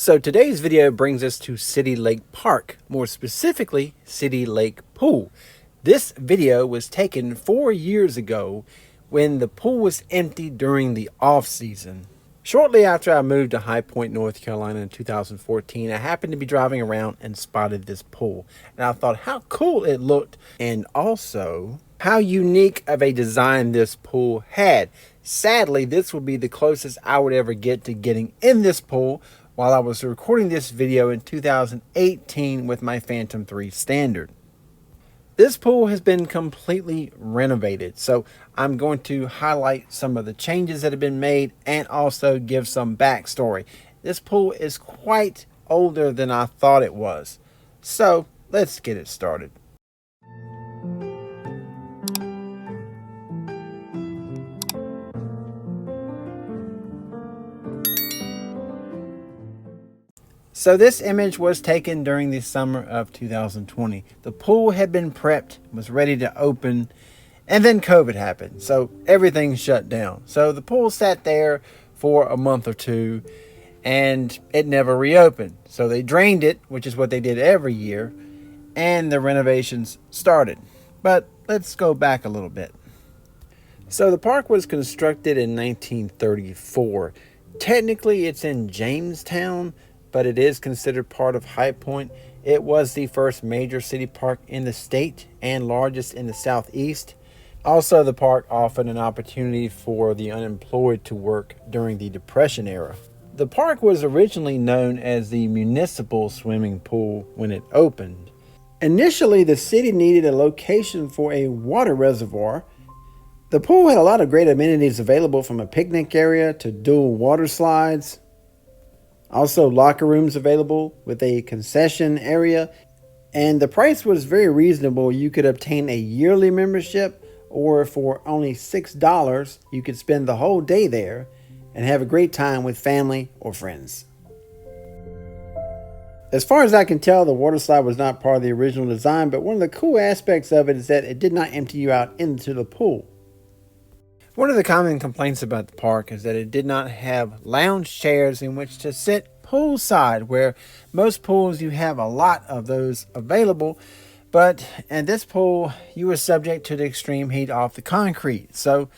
So today's video brings us to City Lake Park, more specifically City Lake Pool. This video was taken 4 years ago when the pool was empty during the off season. Shortly after I moved to High Point, North Carolina in 2014, I happened to be driving around and spotted this pool. And I thought how cool it looked and also how unique of a design this pool had. Sadly, this will be the closest I would ever get to getting in this pool while I was recording this video in 2018 with my Phantom 3 Standard. This pool has been completely renovated, so I'm going to highlight some of the changes that have been made and also give some backstory. This pool is quite older than I thought it was, so let's get it started. So this image was taken during the summer of 2020. The pool had been prepped, was ready to open, and then COVID happened. So everything shut down. So the pool sat there for a month or two and it never reopened. So they drained it, which is what they did every year, and the renovations started. But let's go back a little bit. So the park was constructed in 1934. Technically it's in Jamestown, but it is considered part of High Point. It was the first major city park in the state and largest in the southeast. Also, the park offered an opportunity for the unemployed to work during the Depression era. The park was originally known as the Municipal Swimming Pool when it opened. Initially, the city needed a location for a water reservoir. The pool had a lot of great amenities available, from a picnic area to dual water slides. Also, locker rooms available with a concession area, and the price was very reasonable. You could obtain a yearly membership, or for only $6 you could spend the whole day there and have a great time with family or friends. As far as I can tell, the water slide was not part of the original design, but one of the cool aspects of it is that it did not empty you out into the pool. One of the common complaints about the park is that it did not have lounge chairs in which to sit poolside, where most pools you have a lot of those available, but in this pool you were subject to the extreme heat off the concrete. So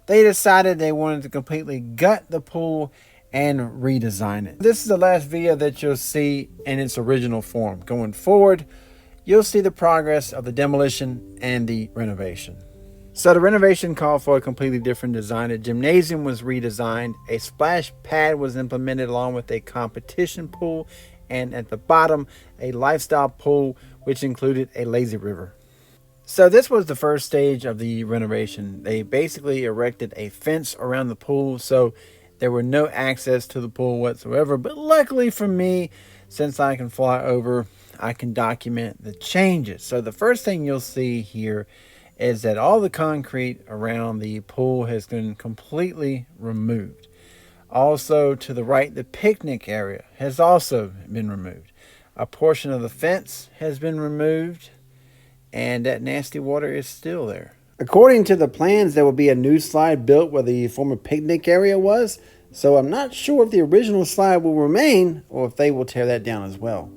they decided they wanted to completely gut the pool and redesign it. This is the last video that you'll see in its original form. Going forward, you'll see the progress of the demolition and the renovation. So the renovation called for a completely different design. The gymnasium was redesigned. A splash pad was implemented along with a competition pool. And at the bottom, a lifestyle pool, which included a lazy river. So this was the first stage of the renovation. They basically erected a fence around the pool, so there were no access to the pool whatsoever. But luckily for me, since I can fly over, I can document the changes. So the first thing you'll see here is that all the concrete around the pool has been completely removed. Also to the right, the picnic area has also been removed. A portion of the fence has been removed, and that nasty water is still there. According to the plans, there will be a new slide built where the former picnic area was, so I'm not sure if the original slide will remain or if they will tear that down as well.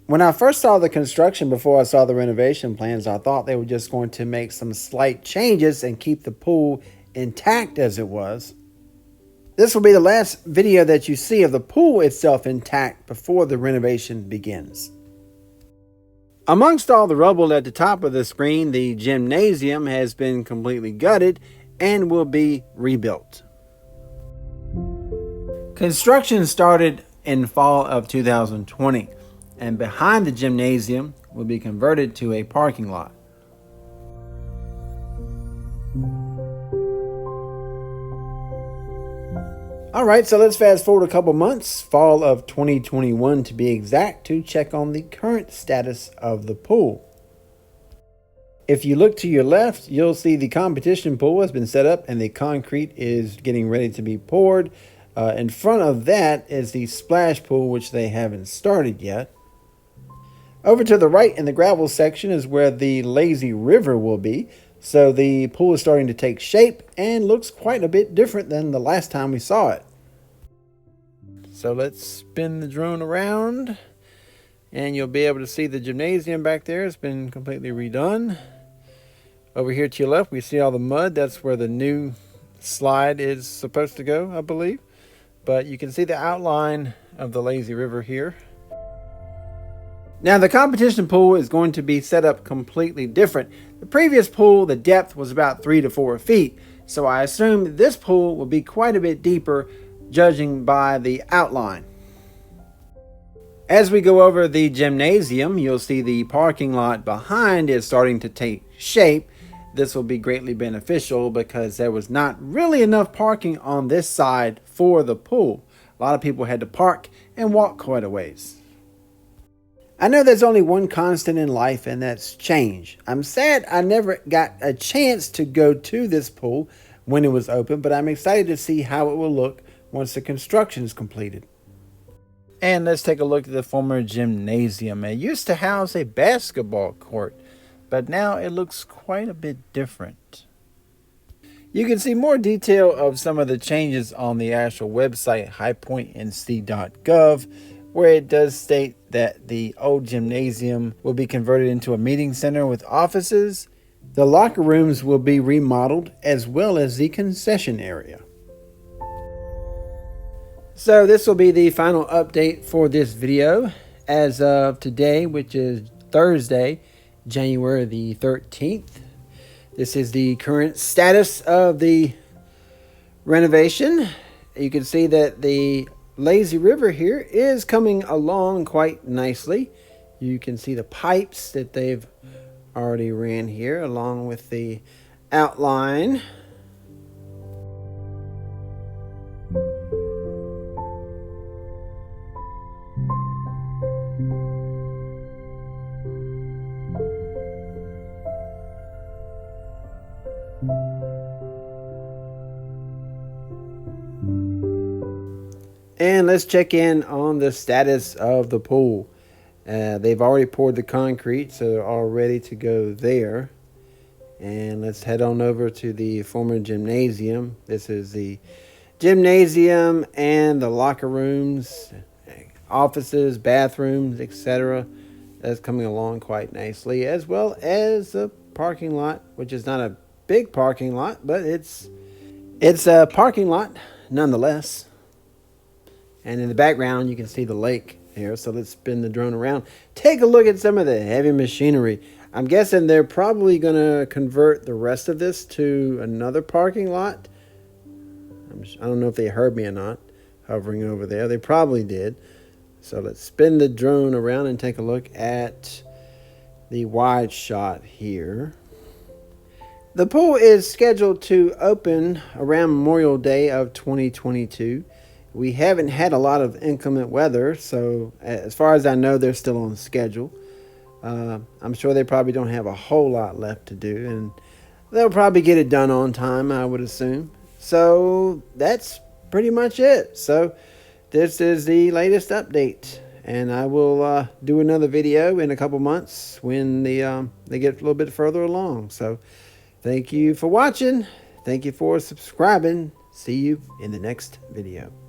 When I first saw the construction before I saw the renovation plans, I thought they were just going to make some slight changes and keep the pool intact as it was. This will be the last video that you see of the pool itself intact before the renovation begins. Amongst all the rubble at the top of the screen, the gymnasium has been completely gutted and will be rebuilt. Construction started in fall of 2020. And behind the gymnasium will be converted to a parking lot. All right, so let's fast forward a couple months, fall of 2021 to be exact, to check on the current status of the pool. If you look to your left, you'll see the competition pool has been set up and the concrete is getting ready to be poured. In front of that is the splash pool, which they haven't started yet. Over to the right in the gravel section is where the lazy river will be. So the pool is starting to take shape and looks quite a bit different than the last time we saw it. So let's spin the drone around, and you'll be able to see the gymnasium back there. It's been completely redone. Over here to your left, we see all the mud. That's where the new slide is supposed to go, I believe. But you can see the outline of the lazy river here. Now the competition pool is going to be set up completely different. The previous pool, the depth was about 3 to 4 feet. So I assume this pool will be quite a bit deeper, judging by the outline. As we go over the gymnasium, you'll see the parking lot behind is starting to take shape. This will be greatly beneficial because there was not really enough parking on this side for the pool. A lot of people had to park and walk quite a ways. I know there's only one constant in life, and that's change. I'm sad I never got a chance to go to this pool when it was open, but I'm excited to see how it will look once the construction is completed. And let's take a look at the former gymnasium. It used to house a basketball court, but now it looks quite a bit different. You can see more detail of some of the changes on the actual website, highpointnc.gov, where it does state that the old gymnasium will be converted into a meeting center with offices. The locker rooms will be remodeled, as well as the concession area. So this will be the final update for this video as of today, which is Thursday, January the 13th. This is the current status of the renovation. You can see that the lazy river here is coming along quite nicely. You can see the pipes that they've already ran here along with the outline. And let's check in on the status of the pool. They've already poured the concrete, so they're all ready to go there. And let's head on over to the former gymnasium. This is the gymnasium and the locker rooms, offices, bathrooms, etc. That's coming along quite nicely, as well as the parking lot, which is not a big parking lot, but it's a parking lot nonetheless. And in the background, you can see the lake here. So let's spin the drone around. Take a look at some of the heavy machinery. I'm guessing they're probably going to convert the rest of this to another parking lot. I don't know if they heard me or not, hovering over there. They probably did. So let's spin the drone around and take a look at the wide shot here. The pool is scheduled to open around Memorial Day of 2022. We haven't had a lot of inclement weather, so as far as I know, they're still on schedule. I'm sure they probably don't have a whole lot left to do, and they'll probably get it done on time, I would assume. So that's pretty much it. So this is the latest update, and I will do another video in a couple months when they get a little bit further along. So thank you for watching. Thank you for subscribing. See you in the next video.